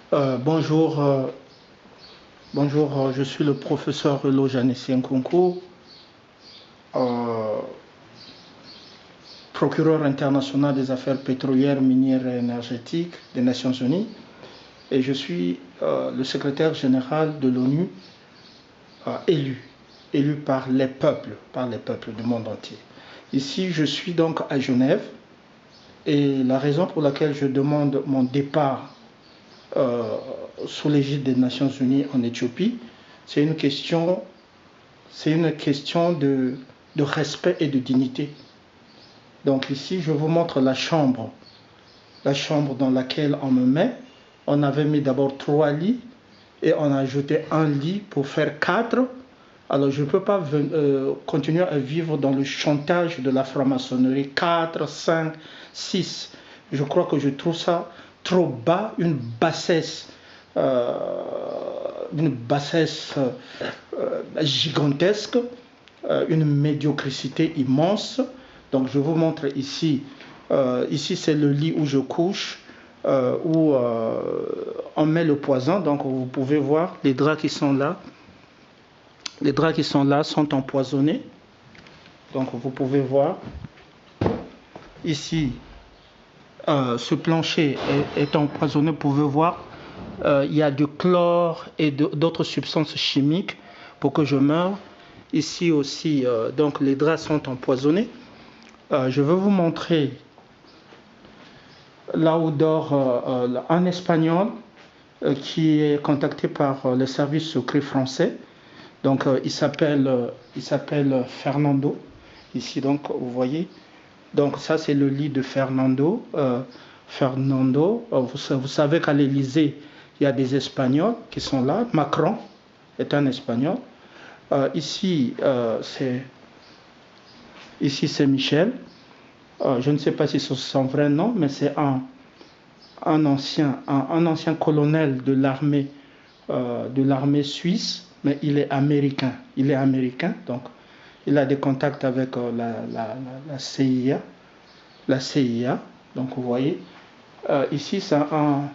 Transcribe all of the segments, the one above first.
Bonjour, je suis le professeur Elo Janessi Nkunku, euh, procureur international des affaires pétrolières, minières et énergétiques des Nations Unies, et je suis le secrétaire général de l'ONU élu par les peuples du monde entier. Ici, je suis donc à Genève, et la raison pour laquelle je demande mon départ sous l'égide des Nations Unies en Éthiopie, c'est une question de respect et de dignité. Donc ici, je vous montre la chambre dans laquelle on me met. On avait mis d'abord 3 lits et on a ajouté un lit pour faire 4. Alors je ne peux pas continuer à vivre dans le chantage de la franc-maçonnerie. 4, 5, 6. Je crois que je trouve ça trop bas, une bassesse gigantesque, une médiocrité immense. Donc je vous montre ici, ici c'est le lit où je couche, où on met le poison. Donc vous pouvez voir les draps qui sont là. Les draps qui sont là sont empoisonnés. Donc vous pouvez voir ici, ce plancher est empoisonné. Vous pouvez voir, il y a du chlore et d'autres substances chimiques pour que je meure. Ici aussi, donc les draps sont empoisonnés. Je vais vous montrer là où dort un Espagnol qui est contacté par les services secrets français. Donc il s'appelle Fernando. Ici donc vous voyez. Donc ça c'est le lit de Fernando. Vous savez qu'à l'Élysée il y a des Espagnols qui sont là. Macron est un Espagnol. Ici c'est Michel. Je ne sais pas si c'est son vrai nom, mais c'est un ancien colonel de l'armée suisse, mais il est américain. Donc il a des contacts avec la CIA. La CIA. Donc vous voyez, ici c'est un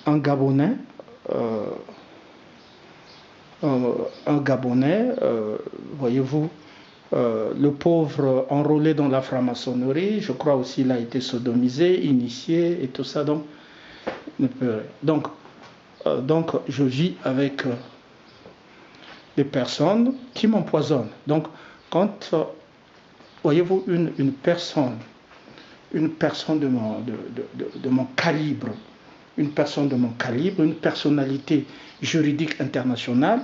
Gabonais. Voyez-vous, le pauvre enrôlé dans la franc-maçonnerie, je crois aussi il a été sodomisé, initié et tout ça. Donc je vis avec des personnes qui m'empoisonnent. Donc quand, voyez-vous, une personne de mon calibre, une personnalité juridique internationale,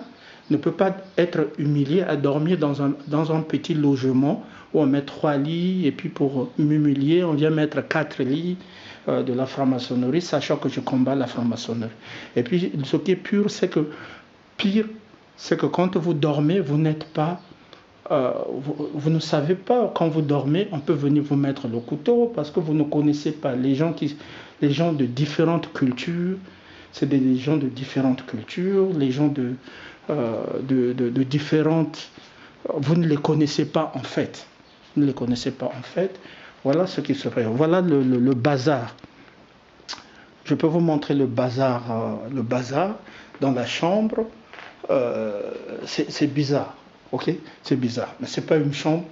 ne peut pas être humiliée à dormir dans un petit logement où on met 3 lits et puis pour m'humilier, on vient mettre 4 lits de la franc-maçonnerie, sachant que je combats la franc-maçonnerie. Et puis ce qui est pire, c'est que quand vous dormez, vous n'êtes pas vous ne savez pas, quand vous dormez, on peut venir vous mettre le couteau parce que vous ne connaissez pas les gens de différentes cultures. C'est des gens de différentes cultures, les gens de différentes. Vous ne les connaissez pas en fait. Vous ne les connaissez pas en fait. Voilà ce qui se fait. Voilà le bazar. Je peux vous montrer le bazar dans la chambre. C'est bizarre. Ok, c'est bizarre, mais c'est pas une chambre.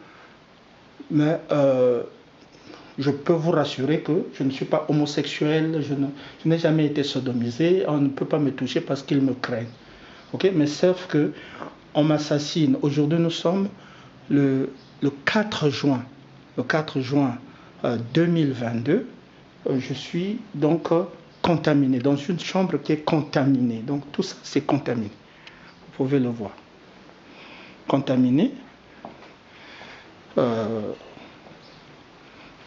Mais je peux vous rassurer que je ne suis pas homosexuel, je n'ai jamais été sodomisé, on ne peut pas me toucher parce qu'ils me craignent. Ok, mais sauf que on m'assassine. Aujourd'hui, nous sommes le 4 juin. Le 4 juin 2022, je suis donc contaminé dans une chambre qui est contaminée. Donc tout ça, c'est contaminé. Vous pouvez le voir. Contaminé.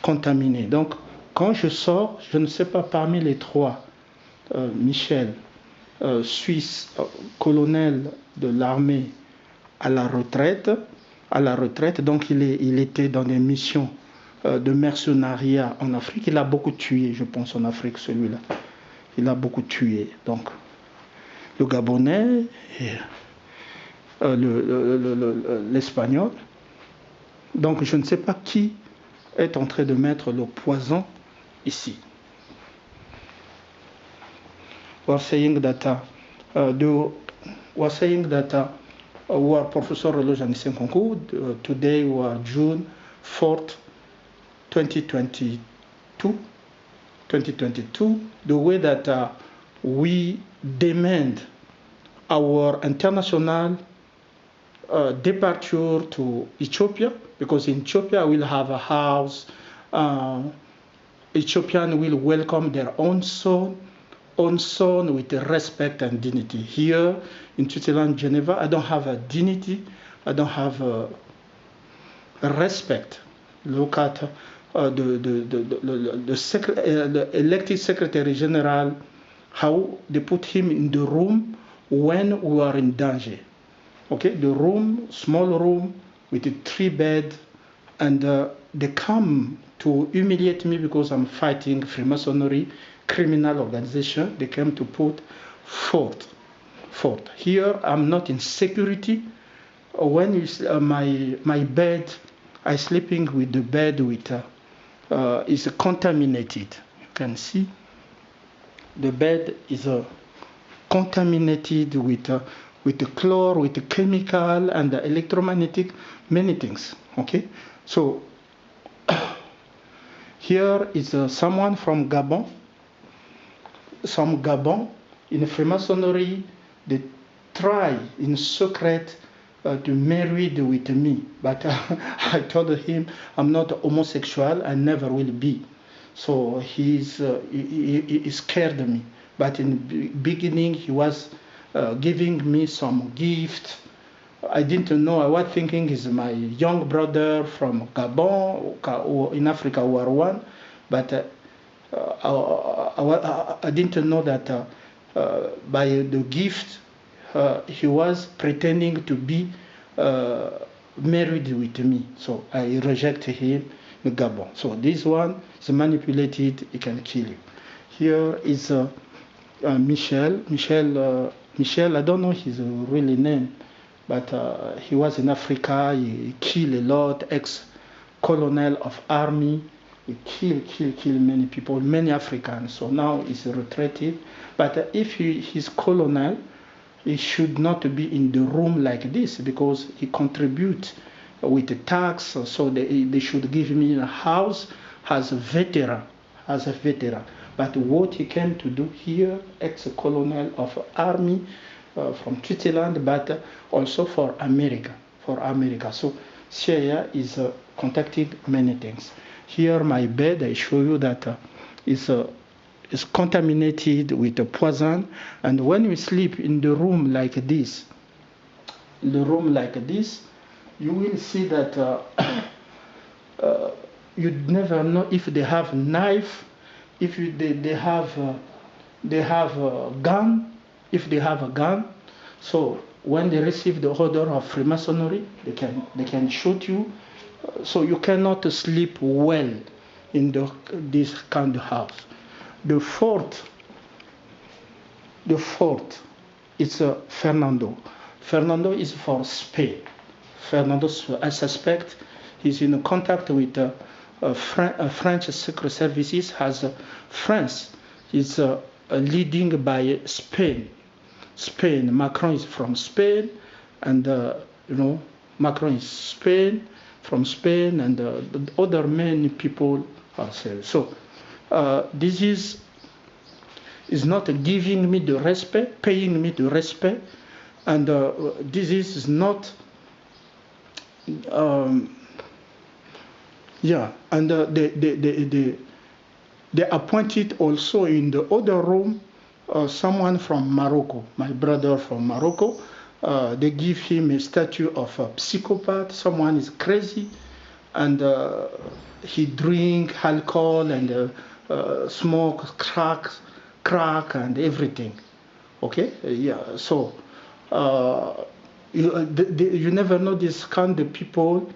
Contaminé. Donc, quand je sors, je ne sais pas parmi les 3, Michel, Suisse, colonel de l'armée à la retraite, donc il était dans des missions de mercenariat en Afrique. Il a beaucoup tué, je pense, en Afrique, celui-là. Il a beaucoup tué. Donc, le Gabonais et l'Espagnol. Donc, je ne sais pas qui est en train de mettre le poison ici. were saying that we are Professor Eloge Anisenkonku. Today we are June 4th, 2022. The way that we demand our international departure to Ethiopia, because in Ethiopia we'll have a house. Ethiopian will welcome their own son with respect and dignity. Here in Switzerland, Geneva, I don't have a dignity. I don't have a respect. Look at the elected Secretary General, how they put him in the room when we are in danger. Okay, the room, small room with a 3-bed, and they come to humiliate me because I'm fighting Freemasonry, criminal organization. They came to put fourth. Here I'm not in security. When you my bed, I sleeping with the bed with is contaminated. You can see the bed is contaminated with the chlor, with the chemical and the electromagnetic, many things. Okay, so here is someone from Gabon. Some Gabon in Freemasonry, they try in secret to marry with me, but I told him I'm not homosexual. I never will be. So he scared me. But in the beginning, he was giving me some gift. I didn't know. I was thinking he's my young brother from Gabon or in Africa War One, but I didn't know that by the gift he was pretending to be married with me. So I rejected him in Gabon. So this one is manipulated. He can kill you. Here is Michel. Michel. I don't know his really name, but he was in Africa. He killed a lot. Ex-colonel of army. He killed many people, many Africans. So now he's retreated. But if he's colonel, he should not be in the room like this because he contributes with the tax. So they should give me a house as a veteran. But what he came to do here, ex-colonel of army from Switzerland, but also for America. So CIA is contacting many things. Here, my bed, I show you that is contaminated with a poison. And when you sleep in the room like this, you will see that you never know if they have knife, if they have a gun, if they have a gun. So when they receive the order of Freemasonry, they can shoot you. So you cannot sleep well in this kind of house. The fourth is Fernando. Fernando is for Spain. Fernando, I suspect, he's in contact with French secret services. Has France is leading by Spain. Macron is from Spain, and Macron is from Spain, and the other many people are there. So this is not giving me the respect, paying me the respect, and this is not. And they appointed also in the other room someone from Morocco, my brother from Morocco. They give him a statue of a psychopath. Someone is crazy, and he drink alcohol and smoke crack and everything. Okay, So you never know this kind of people.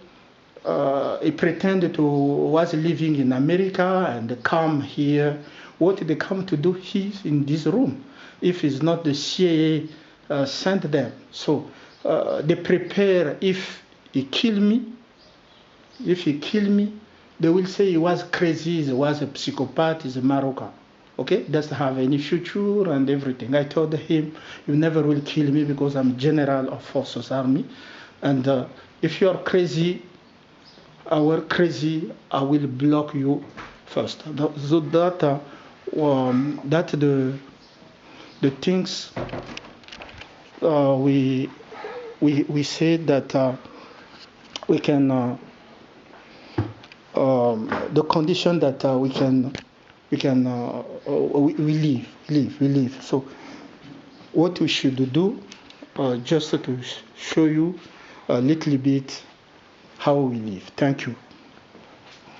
He pretended to was living in America and come here. What they come to do here in this room? If it's not the CIA sent them, so they prepare. If he kill me, they will say he was crazy, he was a psychopath, he's a Moroccan. Okay, doesn't have any future and everything. I told him, you never will kill me because I'm general of forces army, and if you are crazy, our crazy, I will block you first. So that the things we said that we can the condition that we live. So what we should do, just to show you a little bit how we live. Thank you.